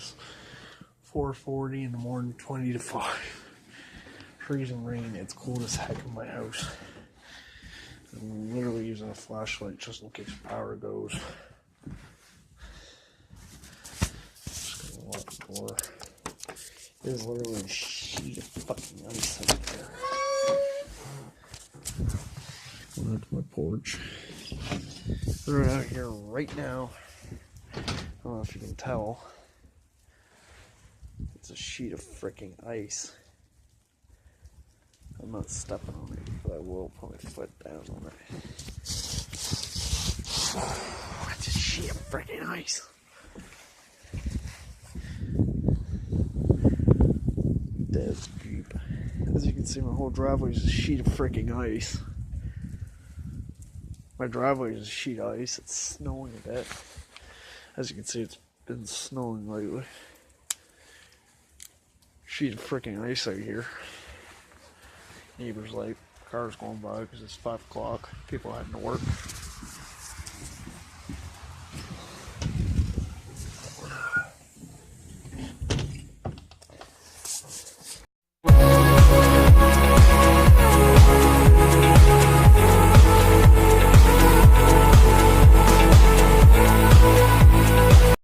was 4:40 in the morning, 20 to 5. Freezing rain. It's cold as heck in my house. I'm literally using a flashlight just in case power goes. Just gonna lock the door. There's literally a sheet of fucking ice out there. Going out to my porch. We're out here right now. I don't know if you can tell. It's a sheet of freaking ice. I'm not stepping on it, but I will put my foot down on it. Oh, it's a sheet of freaking ice. Dead Jeep. As you can see, my whole driveway is a sheet of freaking ice. My driveway is a sheet of ice. It's snowing a bit. As you can see, it's been snowing lately. Sheet of freaking ice out here. Neighbors late. Cars going by because it's 5 o'clock. People heading to work.